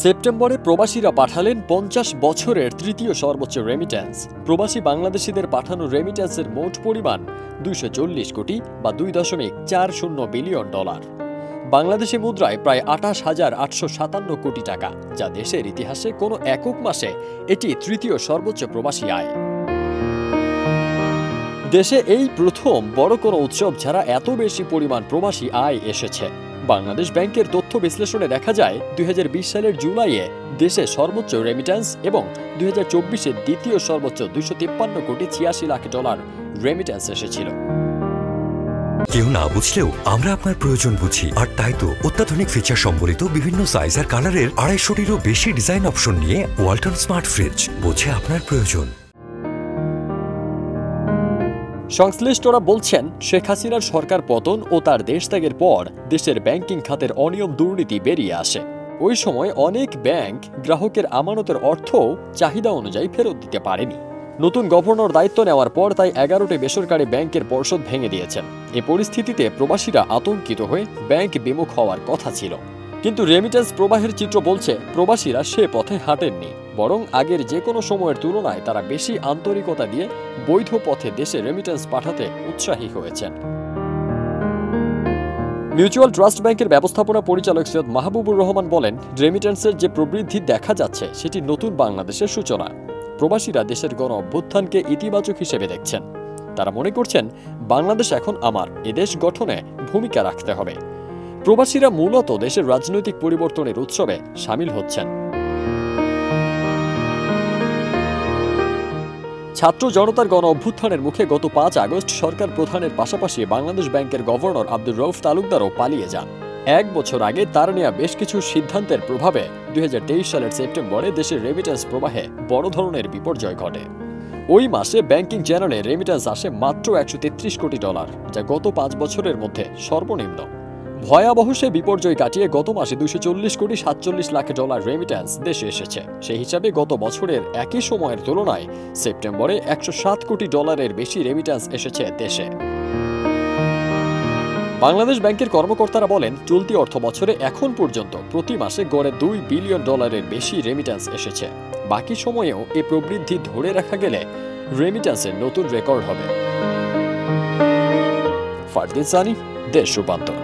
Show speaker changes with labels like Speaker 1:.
Speaker 1: সেপ্টেম্বরে প্রবাসীরা পাঠালেন ৫০ বছরের তৃতীয় সর্বোচ্চ রেমিট্যান্স। প্রবাসী বাংলাদেশিদের পাঠানো রেমিট্যান্সের মোট পরিমাণ ২৪০ কোটি বা $২.৪০ বিলিয়ন। বাংলাদেশি মুদ্রায় প্রায় ২৮,৮৫৭ কোটি টাকা, যা দেশের ইতিহাসে কোনো একক মাসে এটি তৃতীয় সর্বোচ্চ প্রবাসী আয়। দেশে এই প্রথম বড় কোনো উৎসব ছাড়া এত বেশি পরিমাণ প্রবাসী আয় এসেছে। বাংলাদেশ ব্যাংকের তথ্য বিশ্লেষণে দেখা যায় ২০২০ সালের জুলাইয়ে দেশে সর্বোচ্চ রেমিট্যান্স এবং ২০২৪-এ দ্বিতীয় সর্বোচ্চ $২৫৩ কোটি ৮৬ লাখ রেমিট্যান্স এসেছিল।
Speaker 2: কেউ না বুঝলেও আমরা আপনার প্রয়োজন বুঝি, আর তাই তো অত্যাধুনিক ফিচার সম্বলিত বিভিন্ন সাইজ আর কালারের ২৫০-টিরও বেশি ডিজাইন অপশন নিয়ে ওয়ালটন স্মার্ট ফ্রিজ বোঝে আপনার প্রয়োজন।
Speaker 1: সংশ্লিষ্টরা বলছেন, শেখ হাসিনার সরকার পতন ও তার দেশ ত্যাগের পর দেশের ব্যাংকিং খাতের অনিয়ম দুর্নীতি বেরিয়ে আসে। ওই সময় অনেক ব্যাংক গ্রাহকের আমানতের অর্থও চাহিদা অনুযায়ী ফেরত দিতে পারেনি। নতুন গভর্নর দায়িত্ব নেওয়ার পর তাই ১১টি বেসরকারি ব্যাংকের পর্ষদ ভেঙে দিয়েছেন। এ পরিস্থিতিতে প্রবাসীরা আতঙ্কিত হয়ে ব্যাংক বিমুখ হওয়ার কথা ছিল। কিন্তু রেমিট্যান্স প্রবাহের চিত্র বলছে, প্রবাসীরা সে পথে হাঁটেননি, বরং আগের যে কোনো সময়ের তুলনায় তারা বেশি আন্তরিকতা দিয়ে বৈধ পথে দেশে রেমিট্যান্স পাঠাতে উৎসাহী হয়েছেন। মিউচুয়াল ট্রাস্ট ব্যাংকের ব্যবস্থাপনা পরিচালক সৈয়দ মাহবুবুর রহমান বলেন, রেমিট্যান্সের যে প্রবৃদ্ধি দেখা যাচ্ছে সেটি নতুন বাংলাদেশের সূচনা। প্রবাসীরা দেশের গণ অভ্যুত্থানকে ইতিবাচক হিসেবে দেখছেন। তারা মনে করছেন, বাংলাদেশ এখন আমার, এদেশ গঠনে ভূমিকা রাখতে হবে। প্রবাসীরা মূলত দেশের রাজনৈতিক পরিবর্তনের উৎসবে সামিল হচ্ছেন। ছাত্র জনতার গণ অভ্যুত্থানের মুখে গত ৫ আগস্ট সরকার প্রধানের পাশাপাশি বাংলাদেশ ব্যাংকের গভর্নর আব্দুর রউফ তালুকদারও পালিয়ে যান। ১ বছর আগে তার নেওয়া বেশ কিছু সিদ্ধান্তের প্রভাবে ২০২৩ সালের সেপ্টেম্বরে দেশের রেমিট্যান্স প্রবাহে বড় ধরনের বিপর্যয় ঘটে। ওই মাসে ব্যাংকিং চ্যানেলে রেমিট্যান্স আসে মাত্র $১৩৩ কোটি, যা গত ৫ বছরের মধ্যে সর্বনিম্ন। ভয়াবহ সে বিপর্যয় কাটিয়ে গত মাসে $২৪০ কোটি ৪৭ লাখ রেমিট্যান্স দেশে এসেছে। সেই হিসাবে গত বছরের একই সময়ের তুলনায় সেপ্টেম্বরে $১০৭ কোটি বেশি রেমিট্যান্স এসেছে দেশে। বাংলাদেশ ব্যাংকের কর্মকর্তারা বলেন, চলতি অর্থ বছরে এখন পর্যন্ত প্রতি মাসে গড়ে $২ বিলিয়ন বেশি রেমিট্যান্স এসেছে। বাকি সময়েও এ প্রবৃদ্ধি ধরে রাখা গেলে রেমিট্যান্সের নতুন রেকর্ড হবে। ফারদিন সানি, দেশ রূপান্তর।